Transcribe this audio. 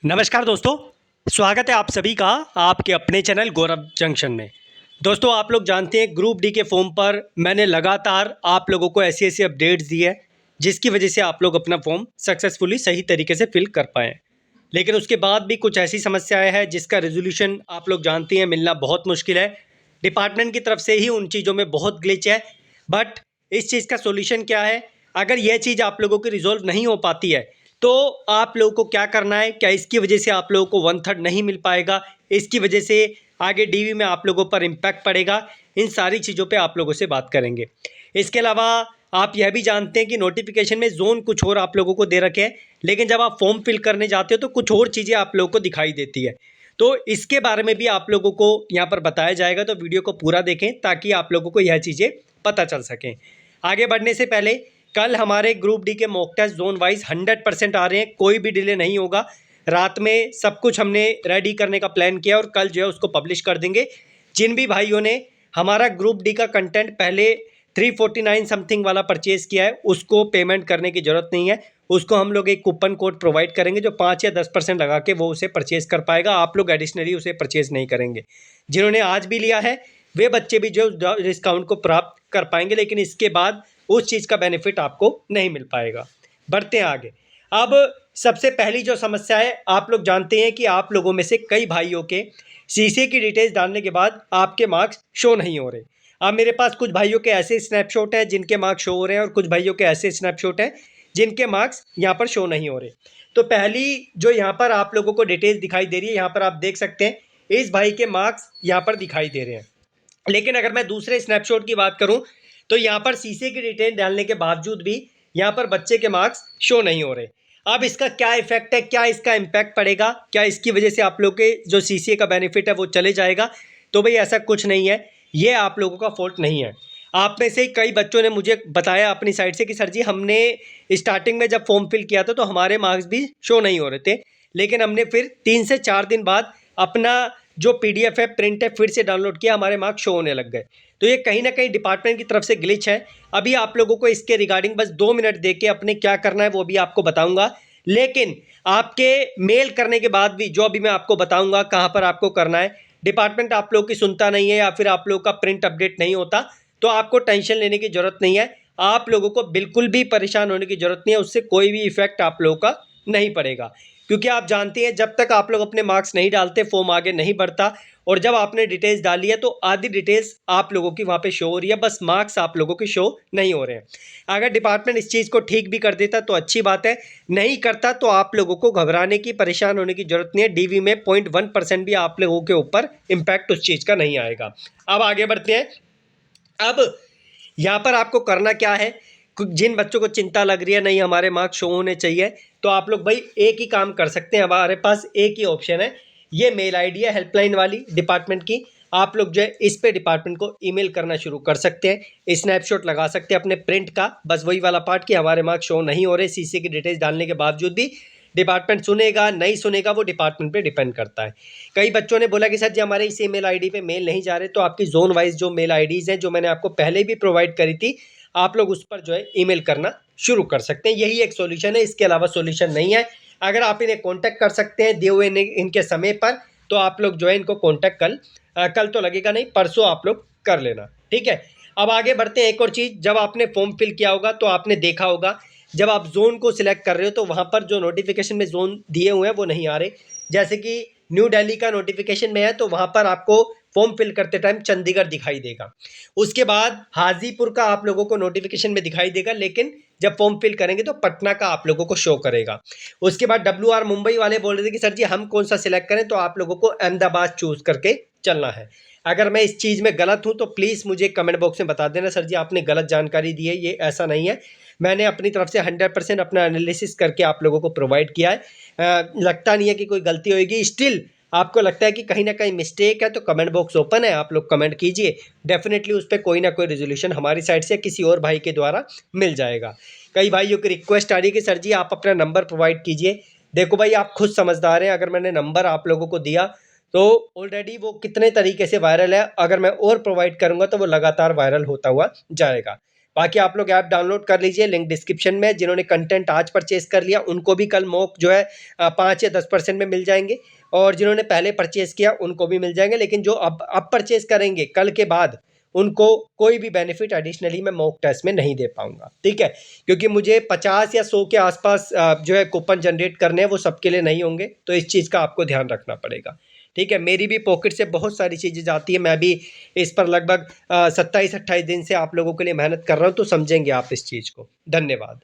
नमस्कार दोस्तों, स्वागत है आप सभी का आपके अपने चैनल गौरव जंक्शन में। दोस्तों, आप लोग जानते हैं ग्रुप डी के फॉर्म पर मैंने लगातार आप लोगों को ऐसी ऐसी अपडेट्स दी है जिसकी वजह से आप लोग अपना फॉर्म सक्सेसफुली सही तरीके से फिल कर पाएँ। लेकिन उसके बाद भी कुछ ऐसी समस्याएं हैं जिसका रेजोल्यूशन आप लोग जानते हैं मिलना बहुत मुश्किल है। डिपार्टमेंट की तरफ से ही उन चीज़ों में बहुत ग्लिच है। बट इस चीज़ का सॉल्यूशन क्या है? अगर यह चीज़ आप लोगों की रिजॉल्व नहीं हो पाती है तो आप लोगों को क्या करना है? क्या इसकी वजह से आप लोगों को 1/3 नहीं मिल पाएगा? इसकी वजह से आगे डीवी में आप लोगों पर इम्पैक्ट पड़ेगा? इन सारी चीज़ों पे आप लोगों से बात करेंगे। इसके अलावा आप यह भी जानते हैं कि नोटिफिकेशन में ज़ोन कुछ और आप लोगों को दे रखे हैं, लेकिन जब आप फॉर्म फिल करने जाते हो तो कुछ और चीज़ें आप लोगों को दिखाई देती है। तो इसके बारे में भी आप लोगों को यहाँ पर बताया जाएगा, तो वीडियो को पूरा देखें ताकि आप लोगों को यह चीज़ें पता चल सकें। आगे बढ़ने से पहले कल हमारे ग्रुप डी के मॉक टेस्ट जोन वाइज 100% आ रहे हैं, कोई भी डिले नहीं होगा। रात में सब कुछ हमने रेडी करने का प्लान किया और कल जो है उसको पब्लिश कर देंगे। जिन भी भाइयों ने हमारा ग्रुप डी का कंटेंट पहले 349 समथिंग वाला परचेज़ किया है उसको पेमेंट करने की ज़रूरत नहीं है। उसको हम लोग एक कूपन कोड प्रोवाइड करेंगे जो 5 या 10% लगा के वो उसे परचेज़ कर पाएगा। आप लोग एडिशनली उसे परचेज़ नहीं करेंगे। जिन्होंने आज भी लिया है वे बच्चे भी जो डिस्काउंट को प्राप्त कर पाएंगे, लेकिन इसके बाद उस चीज़ का बेनिफिट आपको नहीं मिल पाएगा। बढ़ते हैं आगे। अब सबसे पहली जो समस्या है, आप लोग जानते हैं कि आप लोगों में से कई भाइयों के सीसी की डिटेल्स डालने के बाद आपके मार्क्स शो नहीं हो रहे। अब मेरे पास कुछ भाइयों के ऐसे स्नैपशॉट हैं जिनके मार्क्स शो हो रहे हैं और कुछ भाइयों के ऐसे स्नैपशॉट हैं जिनके मार्क्स यहाँ पर शो नहीं हो रहे। तो पहली जो यहाँ पर आप लोगों को डिटेल्स दिखाई दे रही है, यहाँ पर आप देख सकते हैं इस भाई के मार्क्स यहाँ पर दिखाई दे रहे हैं। लेकिन अगर मैं दूसरे स्नैपशॉट की बात करूं तो यहाँ पर सीसी की डिटेल डालने के बावजूद भी यहाँ पर बच्चे के मार्क्स शो नहीं हो रहे। अब इसका क्या इफेक्ट है, क्या इसका इम्पैक्ट पड़ेगा, क्या इसकी वजह से आप लोग के जो सीसीए का बेनिफिट है वो चले जाएगा? तो भाई ऐसा कुछ नहीं है, ये आप लोगों का फॉल्ट नहीं है। आप में से कई बच्चों ने मुझे बताया अपनी साइड से कि सर जी हमने स्टार्टिंग में जब फॉर्म फिल किया था तो हमारे मार्क्स भी शो नहीं हो रहे थे, लेकिन हमने फिर 3 से 4 दिन बाद अपना जो पीडीएफ है, प्रिंट है, फिर से डाउनलोड किया, हमारे मार्क्स शो होने लग गए। तो ये कहीं ना कहीं डिपार्टमेंट की तरफ से ग्लिच है। अभी आप लोगों को इसके रिगार्डिंग बस 2 मिनट दे के अपने क्या करना है वो भी आपको बताऊंगा। लेकिन आपके मेल करने के बाद भी जो अभी मैं आपको बताऊंगा कहाँ पर आपको करना है, डिपार्टमेंट आप लोग की सुनता नहीं है या फिर आप लोग का प्रिंट अपडेट नहीं होता, तो आपको टेंशन लेने की ज़रूरत नहीं है। आप लोगों को बिल्कुल भी परेशान होने की ज़रूरत नहीं है, उससे कोई भी इफेक्ट आप लोगों का नहीं पड़ेगा। क्योंकि आप जानते हैं जब तक आप लोग अपने मार्क्स नहीं डालते फॉर्म आगे नहीं बढ़ता, और जब आपने डिटेल्स डाली है तो आधी डिटेल्स आप लोगों की वहाँ पे शो हो रही है, बस मार्क्स आप लोगों के शो नहीं हो रहे हैं। अगर डिपार्टमेंट इस चीज़ को ठीक भी कर देता तो अच्छी बात है, नहीं करता तो आप लोगों को घबराने की, परेशान होने की ज़रूरत नहीं है। डीवी में 0.1% भी आप लोगों के ऊपर इम्पैक्ट उस चीज़ का नहीं आएगा। अब आगे बढ़ते हैं। अब यहाँ पर आपको करना क्या है? जिन बच्चों को चिंता लग रही है नहीं हमारे मार्क्स शो होने चाहिए, तो आप लोग भाई एक ही काम कर सकते हैं, हमारे पास एक ही ऑप्शन है। ये मेल आईडी है हेल्पलाइन वाली डिपार्टमेंट की, आप लोग जो है इस पे डिपार्टमेंट को ईमेल करना शुरू कर सकते हैं। स्नैपशॉट लगा सकते हैं अपने प्रिंट का, बस वही वाला पार्ट कि हमारे मार्क्स शो नहीं हो रहे, सीसी की डिटेल्स डालने के बावजूद भी। डिपार्टमेंट सुनेगा नहीं सुनेगा वो डिपार्टमेंट पे डिपेंड करता है। कई बच्चों ने बोला कि सर जी हमारे इस ईमेल आईडी पे मेल नहीं जा रहे, तो आपकी जोन वाइज जो मेल आईडीज़ हैं जो मैंने आपको पहले भी प्रोवाइड करी थी, आप लोग उस पर जो है ईमेल करना शुरू कर सकते हैं। यही एक सॉल्यूशन है, इसके अलावा सॉल्यूशन नहीं है। अगर आप इन्हें कांटेक्ट कर सकते हैं दिए हुए इनके समय पर, तो आप लोग जो है इनको कांटेक्ट कल तो लगेगा नहीं, परसों आप लोग कर लेना, ठीक है। अब आगे बढ़ते हैं। एक और चीज़, जब आपने फॉर्म फिल किया होगा तो आपने देखा होगा जब आप जोन को सिलेक्ट कर रहे हो तो वहाँ पर जो नोटिफिकेशन में जोन दिए हुए हैं वो नहीं आ रहे। जैसे कि न्यू दिल्ली का नोटिफिकेशन में है तो वहाँ पर आपको फॉर्म फिल करते टाइम चंडीगढ़ दिखाई देगा। उसके बाद हाजीपुर का आप लोगों को नोटिफिकेशन में दिखाई देगा, लेकिन जब फॉर्म फिल करेंगे तो पटना का आप लोगों को शो करेगा। उसके बाद WR मुंबई वाले बोल रहे थे कि सर जी हम कौन सा सिलेक्ट करें, तो आप लोगों को अहमदाबाद चूज करके चलना है। अगर मैं इस चीज़ में गलत हूं तो प्लीज़ मुझे कमेंट बॉक्स में बता देना, सर जी आपने गलत जानकारी दी है, ये ऐसा नहीं है। मैंने अपनी तरफ से 100% अपना एनालिसिस करके आप लोगों को प्रोवाइड किया है। लगता नहीं है कि कोई गलती होगी। स्टिल आपको लगता है कि कहीं ना कहीं मिस्टेक है तो कमेंट बॉक्स ओपन है, आप लोग कमेंट कीजिए। डेफिनेटली उस पर कोई ना कोई रेजोल्यूशन हमारी साइड से किसी और भाई के द्वारा मिल जाएगा। कई भाइयों की रिक्वेस्ट आ रही है कि सर जी आप अपना नंबर प्रोवाइड कीजिए। देखो भाई, आप खुद समझदार हैं, अगर मैंने नंबर आप लोगों को दिया तो ऑलरेडी वो कितने तरीके से वायरल है, अगर मैं और प्रोवाइड करूंगा तो वो लगातार वायरल होता हुआ जाएगा। बाकी आप लोग ऐप डाउनलोड कर लीजिए, लिंक डिस्क्रिप्शन में। जिन्होंने कंटेंट आज परचेज कर लिया उनको भी कल मॉक जो है 5 या 10% में मिल जाएंगे, और जिन्होंने पहले परचेज किया उनको भी मिल जाएंगे। लेकिन जो अब परचेज करेंगे कल के बाद, उनको कोई भी बेनिफिट एडिशनली मैं मॉक टेस्ट में नहीं दे पाऊंगा, ठीक है। क्योंकि मुझे 50 या 100 के आसपास जो है कूपन जनरेट करने हैं, वो सबके लिए नहीं होंगे, तो इस चीज़ का आपको ध्यान रखना पड़ेगा, ठीक है। मेरी भी पॉकेट से बहुत सारी चीज़ें जाती है, मैं भी इस पर लगभग 27-28 दिन से आप लोगों के लिए मेहनत कर रहा हूँ, तो समझेंगे आप इस चीज़ को। धन्यवाद।